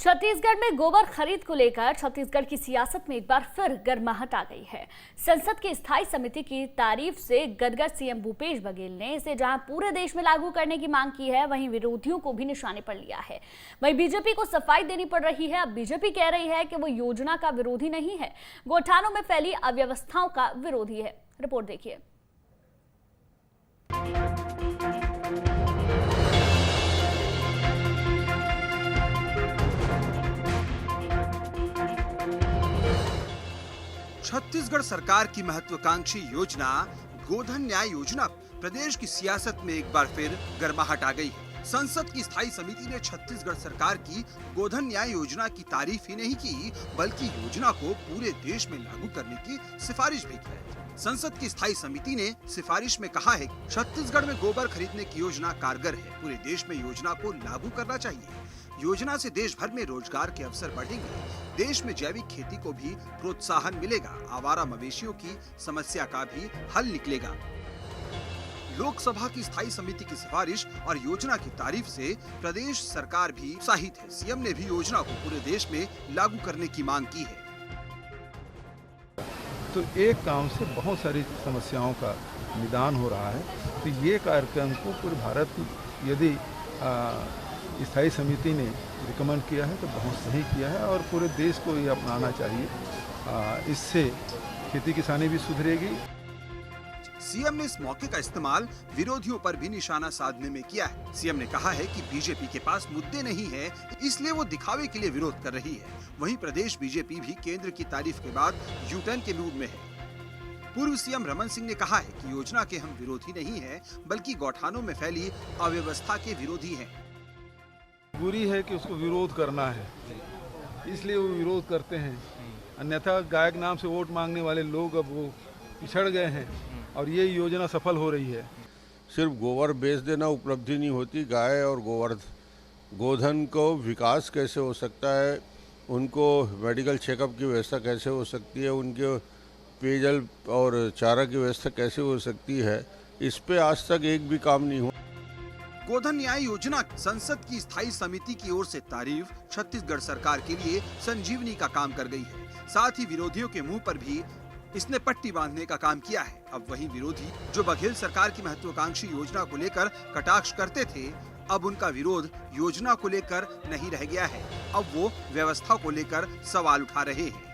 छत्तीसगढ़ में गोबर खरीद को लेकर छत्तीसगढ़ की सियासत में एक बार फिर गर्माहट आ गई है। संसद की स्थायी समिति की तारीफ से गदगद सीएम भूपेश बघेल ने इसे जहां पूरे देश में लागू करने की मांग की है, वहीं विरोधियों को भी निशाने पर लिया है। वहीं बीजेपी को सफाई देनी पड़ रही है। अब बीजेपी कह रही है कि वो योजना का विरोधी नहीं है, गौठानों में फैली अव्यवस्थाओं का विरोधी है। रिपोर्ट देखिए। छत्तीसगढ़ सरकार की महत्वाकांक्षी योजना गोधन न्याय योजना प्रदेश की सियासत में एक बार फिर गर्माहट आ गई है। संसद की स्थायी समिति ने छत्तीसगढ़ सरकार की गोधन न्याय योजना की तारीफ ही नहीं की, बल्कि योजना को पूरे देश में लागू करने की सिफारिश भी की है। संसद की स्थायी समिति ने सिफारिश में कहा है कि छत्तीसगढ़ में गोबर खरीदने की योजना कारगर है, पूरे देश में योजना को लागू करना चाहिए। योजना से देश भर में रोजगार के अवसर बढ़ेंगे, देश में जैविक खेती को भी प्रोत्साहन मिलेगा, आवारा मवेशियों की समस्या का भी हल निकलेगा। लोकसभा की स्थायी समिति की सिफारिश और योजना की तारीफ से प्रदेश सरकार भी उत्साहित है। सीएम ने भी योजना को पूरे देश में लागू करने की मांग की है। तो एक काम से बहुत सारी समस्याओं का निदान हो रहा है। तो ये कार्यक्रम को पूरे भारत यदि स्थायी समिति ने रिकमेंड किया है तो बहुत सही किया है और पूरे देश को ये अपनाना चाहिए। इससे खेती किसानी भी सुधरेगी। सीएम ने इस मौके का इस्तेमाल विरोधियों पर भी निशाना साधने में किया है। सीएम ने कहा है कि बीजेपी के पास मुद्दे नहीं है, इसलिए वो दिखावे के लिए विरोध कर रही है। वहीं प्रदेश बीजेपी भी केंद्र की तारीफ के बाद यूटर्न के मूड में है। पूर्व सीएम रमन सिंह ने कहा है कि योजना के हम विरोधी नहीं है, बल्कि गौठानों में फैली अव्यवस्था के विरोधी हैं। बुरी है कि उसको विरोध करना है, इसलिए वो विरोध करते हैं। अन्यथा गायक नाम से वोट मांगने वाले लोग अब वो पिछड़ गए हैं और ये योजना सफल हो रही है। सिर्फ गोबर बेच देना उपलब्धि नहीं होती। गाय और गोधन को विकास कैसे हो सकता है, उनको मेडिकल चेकअप की व्यवस्था कैसे हो सकती है, उनके पेयजल और चारा की व्यवस्था कैसे हो सकती है, इस पे आज तक एक भी काम नहीं हुआ। गोधन न्याय योजना संसद की स्थायी समिति की ओर से तारीफ छत्तीसगढ़ सरकार के लिए संजीवनी का काम कर गई है। साथ ही विरोधियों के मुंह पर भी इसने पट्टी बांधने का काम किया है। अब वही विरोधी जो बघेल सरकार की महत्वाकांक्षी योजना को लेकर कटाक्ष करते थे, अब उनका विरोध योजना को लेकर नहीं रह गया है। अब वो व्यवस्था को लेकर सवाल उठा रहे हैं।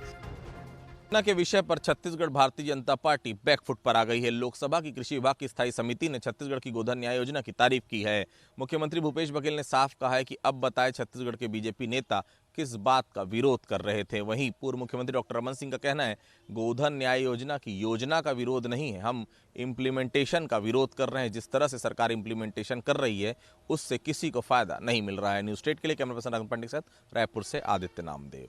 योजना के विषय पर छत्तीसगढ़ भारतीय जनता पार्टी बैकफुट पर आ गई है। लोकसभा की कृषि विभाग की स्थायी समिति ने छत्तीसगढ़ की गोधन न्याय योजना की तारीफ की है। मुख्यमंत्री भूपेश बघेल ने साफ कहा है कि अब बताए छत्तीसगढ़ के बीजेपी नेता किस बात का विरोध कर रहे थे। वहीं पूर्व मुख्यमंत्री डॉक्टर रमन सिंह का कहना है, गोधन न्याय योजना की योजना का विरोध नहीं है, हम इम्प्लीमेंटेशन का विरोध कर रहे हैं। जिस तरह से सरकार इम्प्लीमेंटेशन कर रही है उससे किसी को फायदा नहीं मिल रहा है। न्यूज़ स्टेट के लिए कैमरा पर्सन राघव पंडित के साथ रायपुर से आदित्य नामदेव।